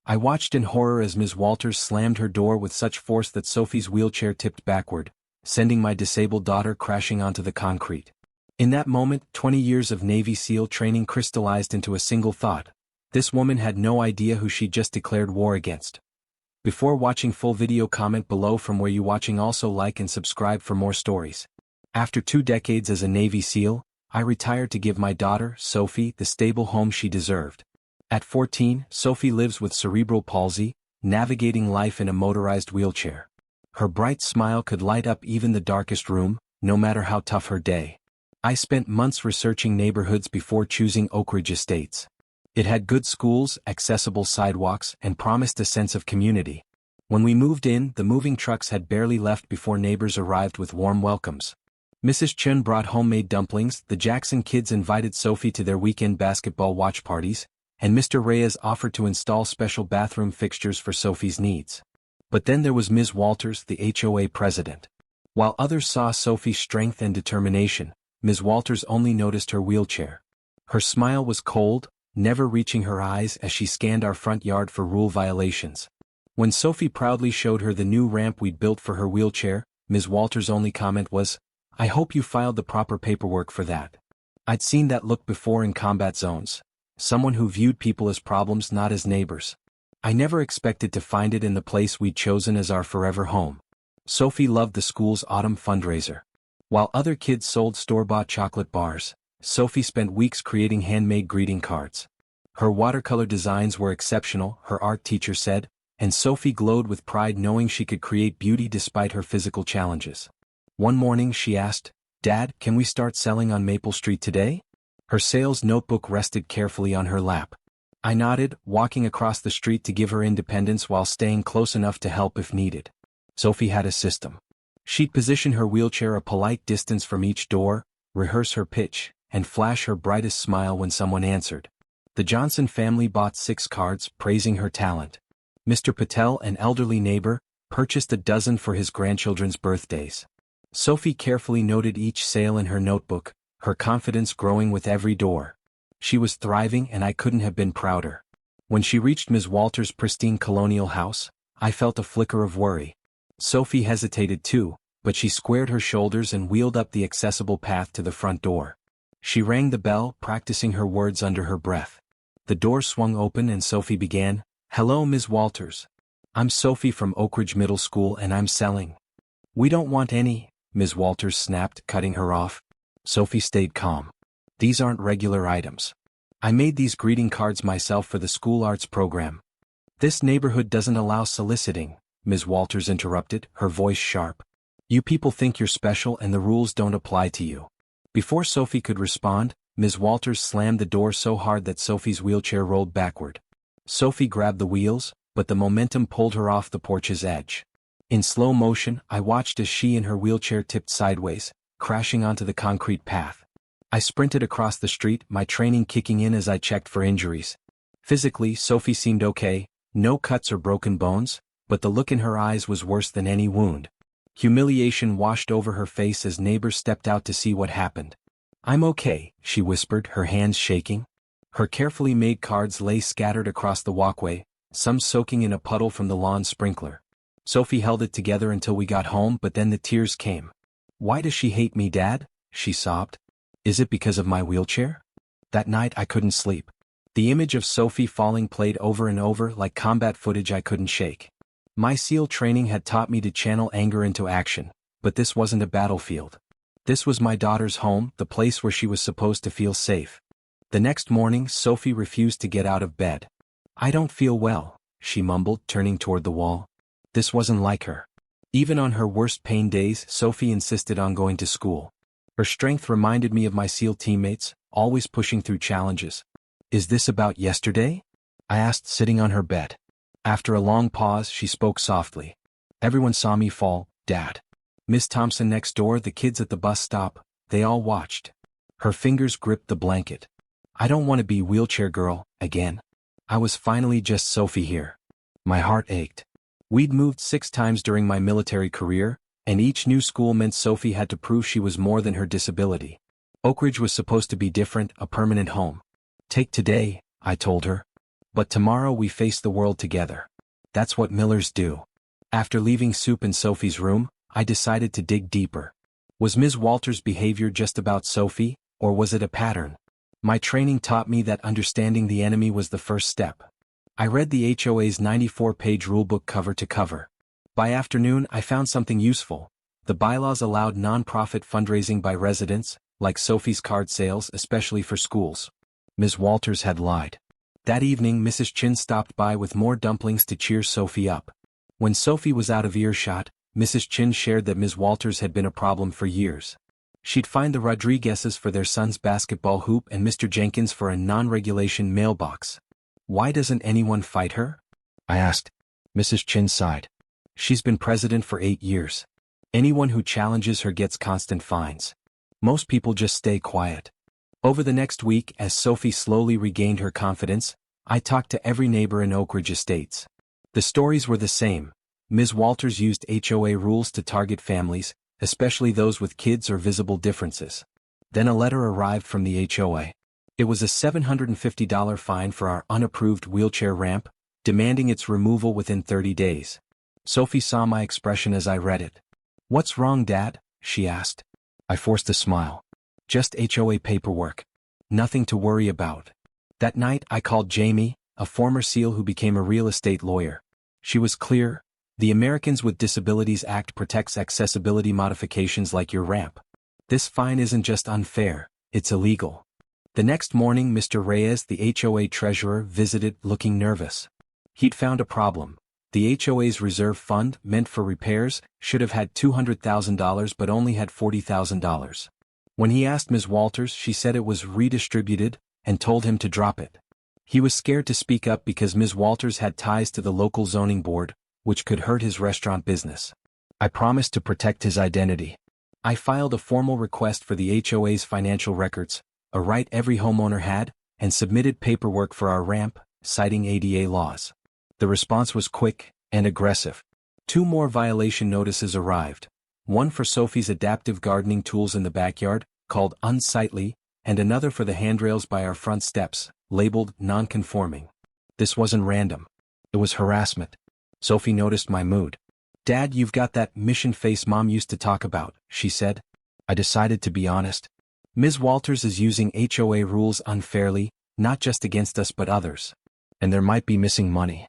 I watched in horror as Ms. Walters slammed her door with such force that Sophie's wheelchair tipped backward, sending my disabled daughter crashing onto the concrete. In that moment, 20 years of Navy SEAL training crystallized into a single thought. This woman had no idea who she'd just declared war against. Before watching full video, comment below from where you watching. Also like and subscribe for more stories. After 2 decades as a Navy SEAL, I retired to give my daughter, Sophie, the stable home she deserved. At 14, Sophie lives with cerebral palsy, navigating life in a motorized wheelchair. Her bright smile could light up even the darkest room, no matter how tough her day. I spent months researching neighborhoods before choosing Oakridge Estates. It had good schools, accessible sidewalks, and promised a sense of community. When we moved in, the moving trucks had barely left before neighbors arrived with warm welcomes. Mrs. Chun brought homemade dumplings, the Jackson kids invited Sophie to their weekend basketball watch parties, and Mr. Reyes offered to install special bathroom fixtures for Sophie's needs. But then there was Ms. Walters, the HOA president. While others saw Sophie's strength and determination, Ms. Walters only noticed her wheelchair. Her smile was cold, never reaching her eyes as she scanned our front yard for rule violations. When Sophie proudly showed her the new ramp we'd built for her wheelchair, Ms. Walters' only comment was, "I hope you filed the proper paperwork for that." I'd seen that look before in combat zones. Someone who viewed people as problems, not as neighbors. I never expected to find it in the place we'd chosen as our forever home. Sophie loved the school's autumn fundraiser. While other kids sold store-bought chocolate bars, Sophie spent weeks creating handmade greeting cards. Her watercolor designs were exceptional, her art teacher said, and Sophie glowed with pride knowing she could create beauty despite her physical challenges. One morning she asked, "Dad, can we start selling on Maple Street today?" Her sales notebook rested carefully on her lap. I nodded, walking across the street to give her independence while staying close enough to help if needed. Sophie had a system. She'd position her wheelchair a polite distance from each door, rehearse her pitch, and flash her brightest smile when someone answered. The Johnson family bought 6 cards, praising her talent. Mr. Patel, an elderly neighbor, purchased a dozen for his grandchildren's birthdays. Sophie carefully noted each sale in her notebook, her confidence growing with every door. She was thriving and I couldn't have been prouder. When she reached Ms. Walters' pristine colonial house, I felt a flicker of worry. Sophie hesitated too, but she squared her shoulders and wheeled up the accessible path to the front door. She rang the bell, practicing her words under her breath. The door swung open and Sophie began, "Hello, Ms. Walters. I'm Sophie from Oakridge Middle School and I'm selling." "We don't want any," Ms. Walters snapped, cutting her off. Sophie stayed calm. "These aren't regular items. I made these greeting cards myself for the school arts program." "This neighborhood doesn't allow soliciting," Ms. Walters interrupted, her voice sharp. "You people think you're special and the rules don't apply to you." Before Sophie could respond, Ms. Walters slammed the door so hard that Sophie's wheelchair rolled backward. Sophie grabbed the wheels, but the momentum pulled her off the porch's edge. In slow motion, I watched as she and her wheelchair tipped sideways, crashing onto the concrete path. I sprinted across the street, my training kicking in as I checked for injuries. Physically, Sophie seemed okay, no cuts or broken bones, but the look in her eyes was worse than any wound. Humiliation washed over her face as neighbors stepped out to see what happened. "I'm okay," she whispered, her hands shaking. Her carefully made cards lay scattered across the walkway, some soaking in a puddle from the lawn sprinkler. Sophie held it together until we got home, but then the tears came. "Why does she hate me, Dad?" she sobbed. "Is it because of my wheelchair?" That night I couldn't sleep. The image of Sophie falling played over and over like combat footage I couldn't shake. My SEAL training had taught me to channel anger into action, but this wasn't a battlefield. This was my daughter's home, the place where she was supposed to feel safe. The next morning, Sophie refused to get out of bed. "I don't feel well," she mumbled, turning toward the wall. This wasn't like her. Even on her worst pain days, Sophie insisted on going to school. Her strength reminded me of my SEAL teammates, always pushing through challenges. "Is this about yesterday?" I asked, sitting on her bed. After a long pause, she spoke softly. "Everyone saw me fall, Dad. Miss Thompson next door, the kids at the bus stop, they all watched." Her fingers gripped the blanket. "I don't want to be wheelchair girl, again. I was finally just Sophie here." My heart ached. We'd moved 6 times during my military career, and each new school meant Sophie had to prove she was more than her disability. Oakridge was supposed to be different, a permanent home. "Take today," I told her. But tomorrow we face the world together. That's what Millers do. After leaving Soup and Sophie's room, I decided to dig deeper. Was Ms. Walters' behavior just about Sophie, or was it a pattern? My training taught me that understanding the enemy was the first step. I read the HOA's 94-page rulebook cover to cover. By afternoon I found something useful. The bylaws allowed non-profit fundraising by residents, like Sophie's card sales, especially for schools. Ms. Walters had lied. That evening Mrs. Chin stopped by with more dumplings to cheer Sophie up. When Sophie was out of earshot, Mrs. Chin shared that Ms. Walters had been a problem for years. She'd fined the Rodriguezes for their son's basketball hoop and Mr. Jenkins for a non-regulation mailbox. Why doesn't anyone fight her? I asked. Mrs. Chin sighed. She's been president for 8 years. Anyone who challenges her gets constant fines. Most people just stay quiet. Over the next week, as Sophie slowly regained her confidence, I talked to every neighbor in Oakridge Estates. The stories were the same. Ms. Walters used HOA rules to target families, especially those with kids or visible differences. Then a letter arrived from the HOA. It was a $750 fine for our unapproved wheelchair ramp, demanding its removal within 30 days. Sophie saw my expression as I read it. "What's wrong, Dad?" she asked. I forced a smile. "Just HOA paperwork. Nothing to worry about." That night I called Jamie, a former SEAL who became a real estate lawyer. She was clear. The Americans with Disabilities Act protects accessibility modifications like your ramp. This fine isn't just unfair, it's illegal. The next morning Mr. Reyes, the HOA treasurer, visited, looking nervous. He'd found a problem. The HOA's reserve fund, meant for repairs, should have had $200,000 but only had $40,000. When he asked Ms. Walters, she said it was redistributed, and told him to drop it. He was scared to speak up because Ms. Walters had ties to the local zoning board, which could hurt his restaurant business. I promised to protect his identity. I filed a formal request for the HOA's financial records, a right every homeowner had, and submitted paperwork for our ramp, citing ADA laws. The response was quick and aggressive. 2 more violation notices arrived. One for Sophie's adaptive gardening tools in the backyard, called unsightly, and another for the handrails by our front steps, labeled non-conforming. This wasn't random. It was harassment. Sophie noticed my mood. "Dad, you've got that mission face Mom used to talk about," she said. I decided to be honest. Ms. Walters is using HOA rules unfairly, not just against us but others. And there might be missing money.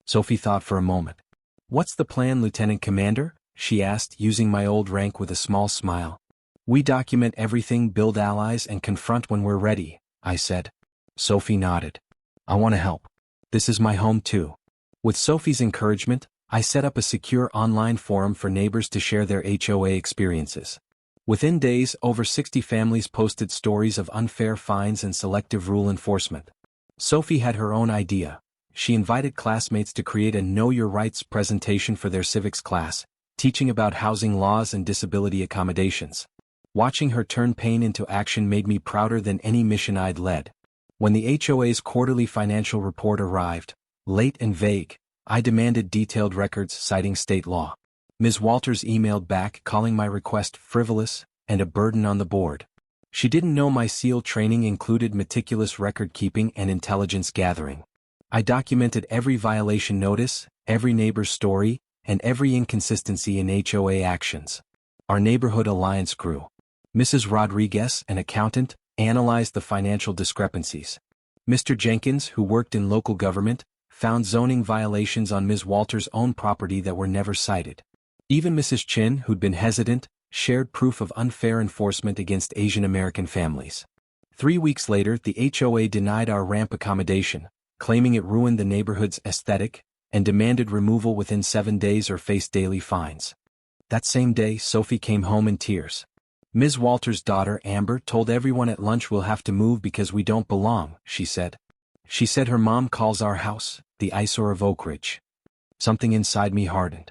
Sophie thought for a moment. "What's the plan, Lieutenant Commander?" she asked, using my old rank with a small smile. "We document everything, build allies, and confront when we're ready," I said. Sophie nodded. "I want to help. This is my home too." With Sophie's encouragement, I set up a secure online forum for neighbors to share their HOA experiences. Within days, over 60 families posted stories of unfair fines and selective rule enforcement. Sophie had her own idea. She invited classmates to create a Know Your Rights presentation for their civics class, teaching about housing laws and disability accommodations. Watching her turn pain into action made me prouder than any mission I'd led. When the HOA's quarterly financial report arrived, late and vague, I demanded detailed records citing state law. Ms. Walters emailed back calling my request frivolous and a burden on the board. She didn't know my SEAL training included meticulous record-keeping and intelligence gathering. I documented every violation notice, every neighbor's story, and every inconsistency in HOA actions. Our neighborhood alliance grew. Mrs. Rodriguez, an accountant, analyzed the financial discrepancies. Mr. Jenkins, who worked in local government, found zoning violations on Ms. Walters' own property that were never cited. Even Mrs. Chin, who'd been hesitant, shared proof of unfair enforcement against Asian American families. 3 weeks later, the HOA denied our ramp accommodation, claiming it ruined the neighborhood's aesthetic, and demanded removal within 7 days or face daily fines. That same day, Sophie came home in tears. Ms. Walters' daughter, Amber, told everyone at lunch we'll have to move because we don't belong, she said. She said her mom calls our house the eyesore of Oakridge. Something inside me hardened.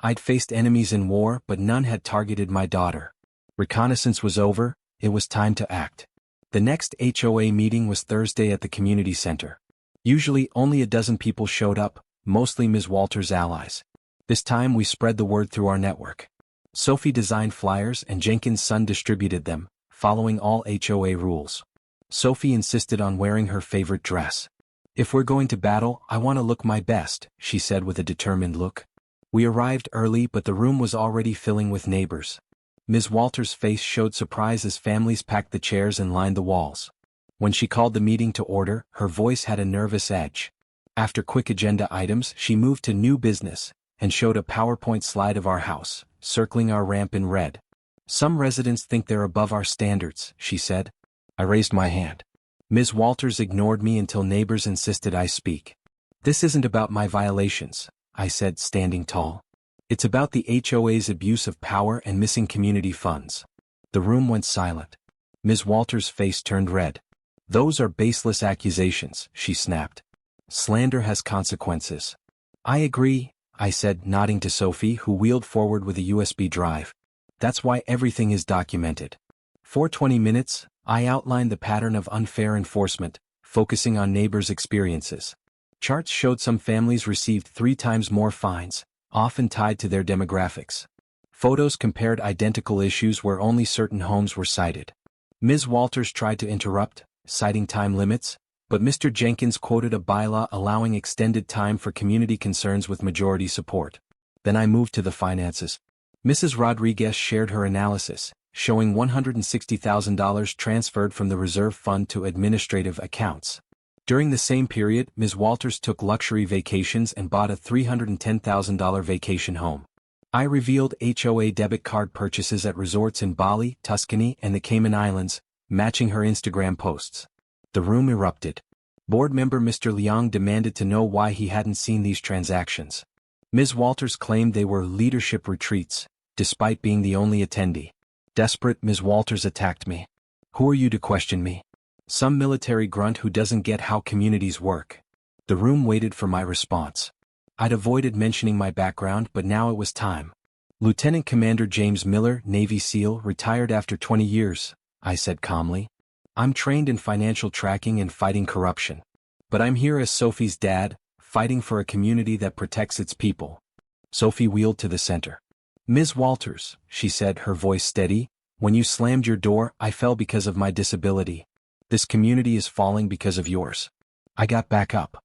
I'd faced enemies in war, but none had targeted my daughter. Reconnaissance was over, it was time to act. The next HOA meeting was Thursday at the community center. Usually only a dozen people showed up, mostly Ms. Walters' allies. This time we spread the word through our network. Sophie designed flyers and Jenkins' son distributed them, following all HOA rules. Sophie insisted on wearing her favorite dress. "If we're going to battle, I want to look my best," she said with a determined look. We arrived early, but the room was already filling with neighbors. Ms. Walters' face showed surprise as families packed the chairs and lined the walls. When she called the meeting to order, her voice had a nervous edge. After quick agenda items, she moved to new business and showed a PowerPoint slide of our house, circling our ramp in red. "Some residents think they're above our standards," she said. I raised my hand. Ms. Walters ignored me until neighbors insisted I speak. "This isn't about my violations," I said, standing tall. "It's about the HOA's abuse of power and missing community funds." The room went silent. Ms. Walters' face turned red. "Those are baseless accusations," she snapped. "Slander has consequences." "I agree," I said, nodding to Sophie, who wheeled forward with a USB drive. "That's why everything is documented." For 20 minutes, I outlined the pattern of unfair enforcement, focusing on neighbors' experiences. Charts showed some families received 3 times more fines, often tied to their demographics. Photos compared identical issues where only certain homes were cited. Ms. Walters tried to interrupt, citing time limits, but Mr. Jenkins quoted a bylaw allowing extended time for community concerns with majority support. Then I moved to the finances. Mrs. Rodriguez shared her analysis, showing $160,000 transferred from the reserve fund to administrative accounts. During the same period, Ms. Walters took luxury vacations and bought a $310,000 vacation home. I revealed HOA debit card purchases at resorts in Bali, Tuscany, and the Cayman Islands, matching her Instagram posts. The room erupted. Board member Mr. Leong demanded to know why he hadn't seen these transactions. Ms. Walters claimed they were leadership retreats, despite being the only attendee. Desperate, Ms. Walters attacked me. "Who are you to question me? Some military grunt who doesn't get how communities work." The room waited for my response. I'd avoided mentioning my background, but now it was time. "Lieutenant Commander James Miller, Navy SEAL, retired after 20 years, I said calmly. "I'm trained in financial tracking and fighting corruption. But I'm here as Sophie's dad, fighting for a community that protects its people." Sophie wheeled to the center. "Ms. Walters," she said, her voice steady, "when you slammed your door, I fell because of my disability. This community is falling because of yours." I got back up.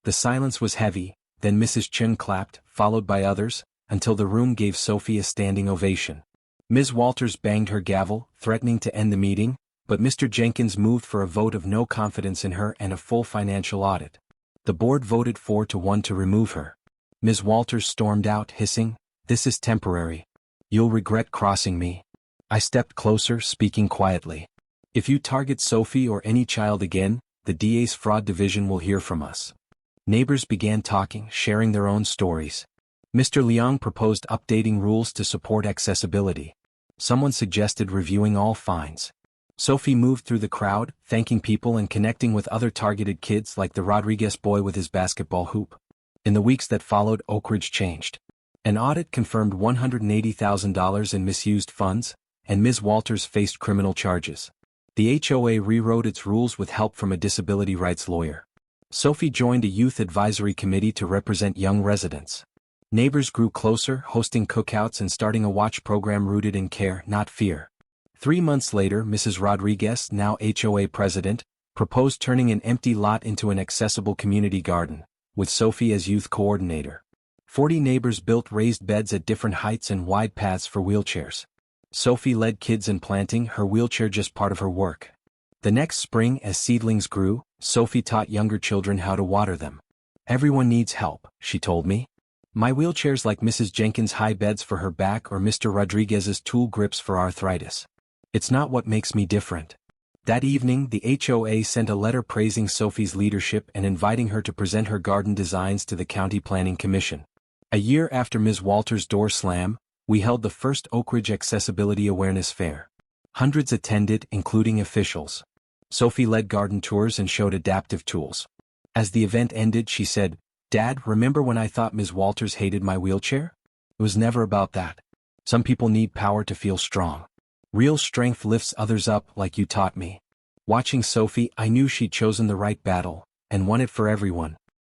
The silence was heavy, then Mrs. Chun clapped, followed by others, until the room gave Sophie a standing ovation. Ms. Walters banged her gavel, threatening to end the meeting, but Mr. Jenkins moved for a vote of no confidence in her and a full financial audit. The board voted 4-1 to remove her. Ms. Walters stormed out, hissing, "This is temporary. You'll regret crossing me." I stepped closer, speaking quietly. "If you target Sophie or any child again, the DA's fraud division will hear from us." Neighbors began talking, sharing their own stories. Mr. Leong proposed updating rules to support accessibility. Someone suggested reviewing all fines. Sophie moved through the crowd, thanking people and connecting with other targeted kids like the Rodriguez boy with his basketball hoop. In the weeks that followed, Oakridge changed. An audit confirmed $180,000 in misused funds, and Ms. Walters faced criminal charges. The HOA rewrote its rules with help from a disability rights lawyer. Sophie joined a youth advisory committee to represent young residents. Neighbors grew closer, hosting cookouts and starting a watch program rooted in care, not fear. 3 months later, Mrs. Rodriguez, now HOA president, proposed turning an empty lot into an accessible community garden, with Sophie as youth coordinator. 40 neighbors built raised beds at different heights and wide paths for wheelchairs. Sophie led kids in planting, her wheelchair just part of her work. The next spring, as seedlings grew, Sophie taught younger children how to water them. "Everyone needs help," she told me. "My wheelchair's like Mrs. Jenkins' high beds for her back or Mr. Rodriguez's tool grips for arthritis. It's not what makes me different." That evening, the HOA sent a letter praising Sophie's leadership and inviting her to present her garden designs to the County Planning Commission. A year after Ms. Walters' door slam, we held the first Oakridge Accessibility Awareness Fair. Hundreds attended, including officials. Sophie led garden tours and showed adaptive tools. As the event ended, she said, "Dad, remember when I thought Ms. Walters hated my wheelchair? It was never about that. Some people need power to feel strong. Real strength lifts others up like you taught me." Watching Sophie, I knew she'd chosen the right battle, and won it for everyone.